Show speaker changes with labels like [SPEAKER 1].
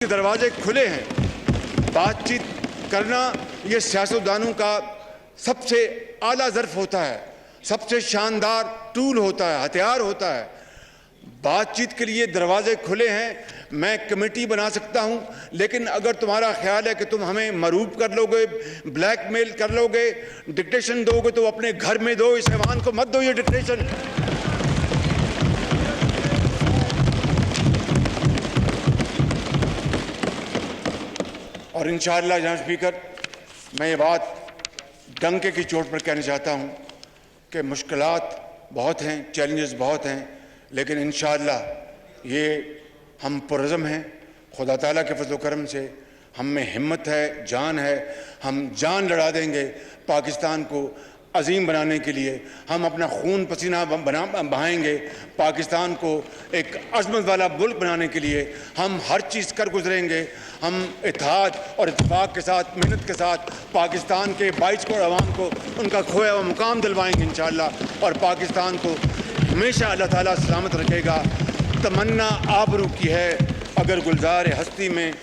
[SPEAKER 1] दरवाजे खुले हैं। बातचीत करना ये सियासतदानों का सबसे आला ज़र्फ़ होता है, सबसे शानदार टूल होता है, हथियार होता है। बातचीत के लिए दरवाजे खुले हैं। मैं कमेटी बना सकता हूं, लेकिन अगर तुम्हारा ख्याल है कि तुम हमें मरूब कर लोगे, ब्लैकमेल कर लोगे, डिक्टेशन दोगे, तो अपने घर में दो, इस ऐवान को मत दो ये डिक्टेशन। और इंशाअल्लाह जनाब स्पीकर, मैं ये बात डंके की चोट पर कहना चाहता हूँ कि मुश्किलात बहुत हैं, चैलेंजेस बहुत हैं, लेकिन इंशाअल्लाह ये हम पुरज़म हैं। खुदा ताला के फज़ल व करम से हम में हिम्मत है, जान है। हम जान लड़ा देंगे पाकिस्तान को अजीम बनाने के लिए। हम अपना खून पसीना बहाएंगे पाकिस्तान को एक अज़मत वाला मुल्क बनाने के लिए। हम हर चीज़ कर गुजरेंगे। हम इत्तेहाद और इत्तेफाक के साथ, मेहनत के साथ पाकिस्तान के 22 करोड़ अवाम को उनका खोया हुआ मुकाम दिलवाएंगे इंशाअल्लाह। और पाकिस्तान को हमेशा अल्लाह ताला सलामत रखेगा। तमन्ना आबरू की है अगर गुलजार हस्ती में